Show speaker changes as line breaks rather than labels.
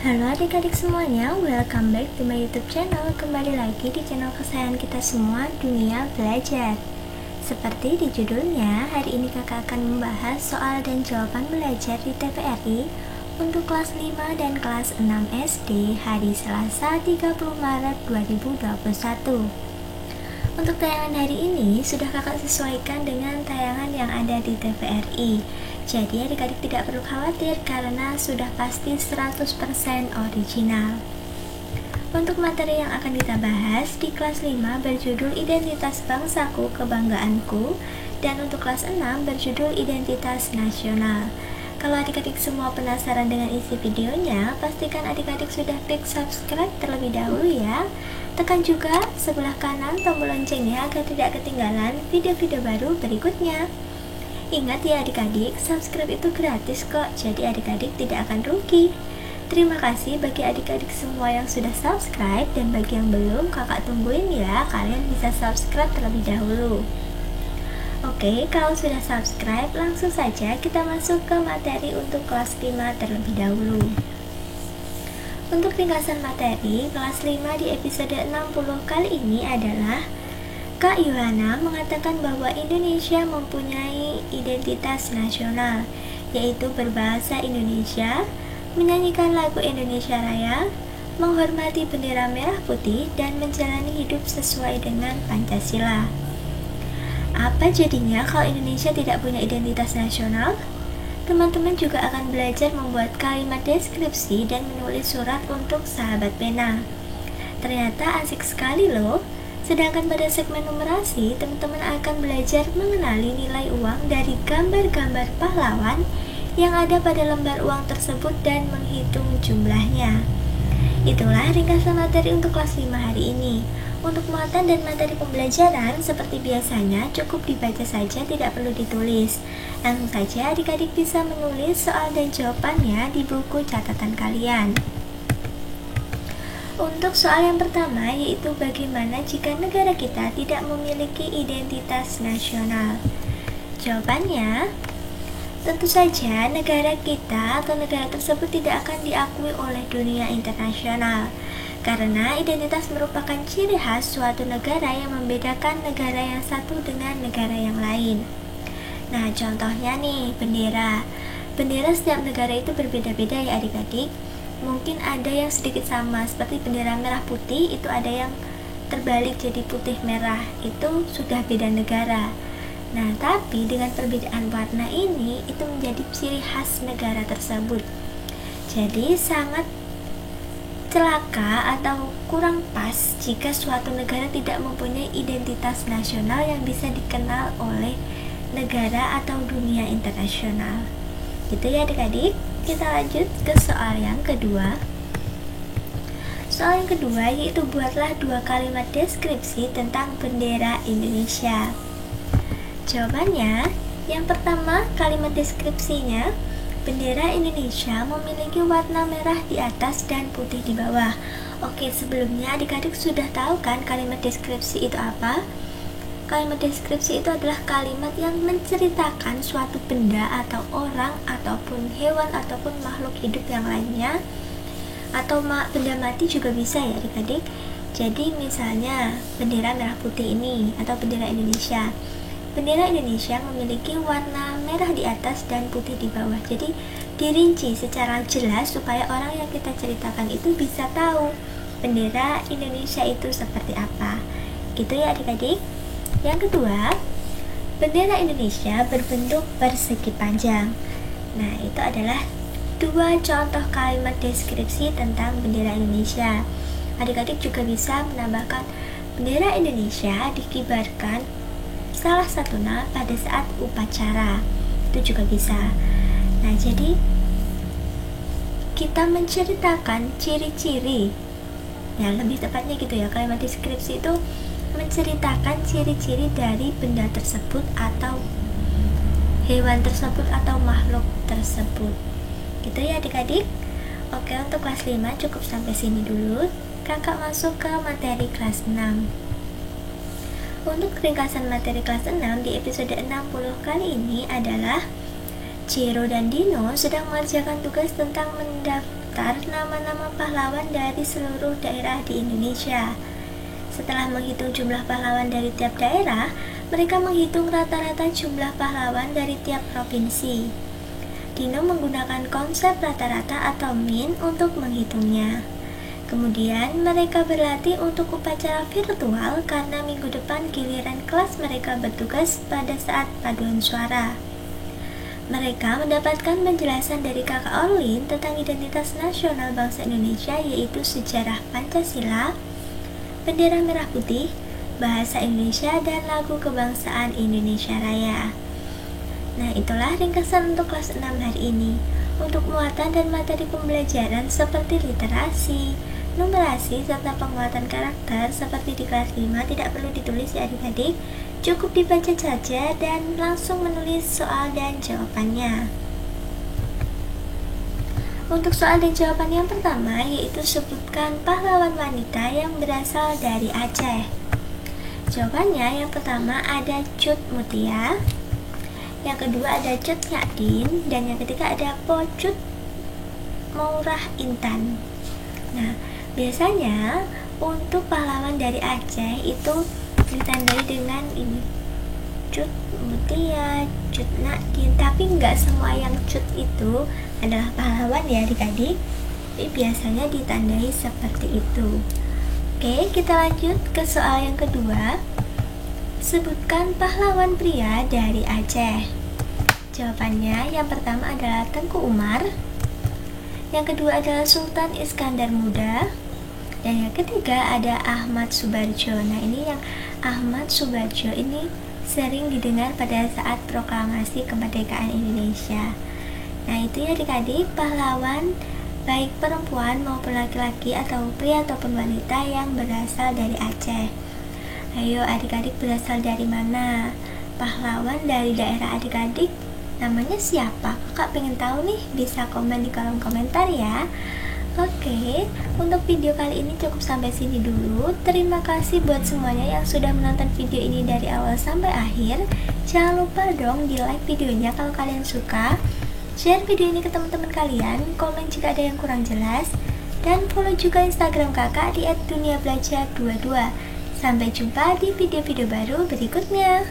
Halo adik-adik semuanya, welcome back to my YouTube channel. Kembali lagi di channel kesayangan kita semua, Dunia Belajar. Seperti di judulnya, hari ini kakak akan membahas soal dan jawaban belajar di TVRI untuk kelas 5 dan kelas 6 SD hari Selasa 30 Maret 2021. Untuk tayangan hari ini sudah kakak sesuaikan dengan tayangan yang ada di TVRI. Jadi adik-adik tidak perlu khawatir karena sudah pasti 100% original. Untuk materi yang akan kita bahas di kelas 5 berjudul Identitas Bangsaku Kebanggaanku, dan untuk kelas 6 berjudul Identitas Nasional. Kalau adik-adik semua penasaran dengan isi videonya, pastikan adik-adik sudah klik subscribe terlebih dahulu ya. Tekan juga sebelah kanan tombol loncengnya agar tidak ketinggalan video-video baru berikutnya. Ingat ya adik-adik, subscribe itu gratis kok, jadi adik-adik tidak akan rugi. Terima kasih bagi adik-adik semua yang sudah subscribe, dan bagi yang belum, kakak tungguin ya, kalian bisa subscribe terlebih dahulu. Oke, kalau sudah subscribe, langsung saja kita masuk ke materi untuk kelas 5 terlebih dahulu. Untuk ringkasan materi, kelas 5 di episode 60 kali ini adalah Kak Yohana mengatakan bahwa Indonesia mempunyai identitas nasional, yaitu berbahasa Indonesia, menyanyikan lagu Indonesia Raya, menghormati bendera merah putih, dan menjalani hidup sesuai dengan Pancasila. Apa jadinya kalau Indonesia tidak punya identitas nasional? Teman-teman juga akan belajar membuat kalimat deskripsi dan menulis surat untuk sahabat pena. Ternyata asik sekali loh. Sedangkan pada segmen numerasi, teman-teman akan belajar mengenali nilai uang dari gambar-gambar pahlawan yang ada pada lembar uang tersebut dan menghitung jumlahnya. Itulah ringkasan materi untuk kelas 5 hari ini. Untuk muatan dan materi pembelajaran, seperti biasanya, cukup dibaca saja, tidak perlu ditulis. Langsung saja adik-adik bisa menulis soal dan jawabannya di buku catatan kalian. Untuk soal yang pertama, yaitu bagaimana jika negara kita tidak memiliki identitas nasional? Jawabannya, tentu saja negara kita atau negara tersebut tidak akan diakui oleh dunia internasional, karena identitas merupakan ciri khas suatu negara yang membedakan negara yang satu dengan negara yang lain. Nah, contohnya nih, bendera. Bendera setiap negara itu berbeda-beda ya adik-adik. Mungkin ada yang sedikit sama, seperti bendera merah putih, itu ada yang terbalik jadi putih merah, itu sudah beda negara. Nah, tapi dengan perbedaan warna ini, itu menjadi ciri khas negara tersebut. Jadi sangat celaka atau kurang pas jika suatu negara tidak mempunyai identitas nasional yang bisa dikenal oleh negara atau dunia internasional. Gitu ya adik-adik. Kita lanjut ke soal yang kedua. Soal yang kedua yaitu buatlah 2 kalimat deskripsi tentang bendera Indonesia. Jawabannya, yang pertama kalimat deskripsinya, bendera Indonesia memiliki warna merah di atas dan putih di bawah. Oke, sebelumnya adik-adik sudah tahu kan kalimat deskripsi itu apa? Kalimat deskripsi itu adalah kalimat yang menceritakan suatu benda atau orang ataupun hewan ataupun makhluk hidup yang lainnya, atau benda mati juga bisa ya adik-adik. Jadi misalnya bendera merah putih ini atau bendera Indonesia. Bendera Indonesia memiliki warna merah di atas dan putih di bawah. Jadi dirinci secara jelas supaya orang yang kita ceritakan itu bisa tahu bendera Indonesia itu seperti apa. Gitu ya adik-adik. Yang kedua, bendera Indonesia berbentuk persegi panjang. Nah, itu adalah 2 contoh kalimat deskripsi tentang bendera Indonesia. Adik-adik juga bisa menambahkan bendera Indonesia dikibarkan salah satunya pada saat upacara. Itu juga bisa. Nah, jadi kita menceritakan ciri-ciri. Ya, lebih tepatnya gitu ya, kalimat deskripsi itu menceritakan ciri-ciri dari benda tersebut atau hewan tersebut atau makhluk tersebut. Gitu ya adik-adik. Oke, untuk kelas 5 cukup sampai sini dulu. Kakak masuk ke materi kelas 6. Untuk ringkasan materi kelas 6 di episode 60 kali ini adalah Ciro dan Dino sedang mengerjakan tugas tentang mendaftar nama-nama pahlawan dari seluruh daerah di Indonesia. Setelah menghitung jumlah pahlawan dari tiap daerah, mereka menghitung rata-rata jumlah pahlawan dari tiap provinsi. Dino menggunakan konsep rata-rata atau min untuk menghitungnya. Kemudian mereka berlatih untuk upacara virtual karena minggu depan giliran kelas mereka bertugas pada saat paduan suara. Mereka mendapatkan penjelasan dari Kakak Orlin tentang identitas nasional bangsa Indonesia, yaitu sejarah Pancasila, bendera merah putih, bahasa Indonesia, dan lagu kebangsaan Indonesia Raya. Nah, itulah ringkasan untuk kelas 6 hari ini. Untuk muatan dan materi pembelajaran seperti literasi, numerasi, serta penguatan karakter seperti di kelas 5 tidak perlu ditulis ya adik-adik, cukup dibaca saja dan langsung menulis soal dan jawabannya. Untuk soal dan jawaban yang pertama, yaitu sebutkan pahlawan wanita yang berasal dari Aceh. Jawabannya yang pertama ada Cut Mutia, yang kedua ada Cut Nyadin, dan yang ketiga ada Pocut Maurah Intan. Nah, biasanya untuk pahlawan dari Aceh itu ditandai dengan ini, Cut Mutia, Cut Nyadin, tapi nggak semua yang Cut itu adalah pahlawan ya adik-adik, tapi biasanya ditandai seperti itu. Oke, kita lanjut ke soal yang kedua. Sebutkan pahlawan pria dari Aceh. Jawabannya yang pertama adalah Tengku Umar, yang kedua adalah Sultan Iskandar Muda, dan yang ketiga ada Ahmad Subarjo. Nah, ini yang Ahmad Subarjo ini sering didengar pada saat proklamasi kemerdekaan Indonesia. Nah, itu ya adik-adik, pahlawan baik perempuan maupun laki-laki atau pria ataupun wanita yang berasal dari Aceh. Ayo adik-adik, berasal dari mana? Pahlawan dari daerah adik-adik namanya siapa? Kakak pengen tahu nih, bisa komen di kolom komentar ya. Oke, untuk video kali ini cukup sampai sini dulu. Terima kasih buat semuanya yang sudah menonton video ini dari awal sampai akhir. Jangan lupa dong di like videonya kalau kalian suka, share video ini ke teman-teman kalian, komen jika ada yang kurang jelas, dan follow juga Instagram kakak di @duniabelajar22. Sampai jumpa di video-video baru berikutnya.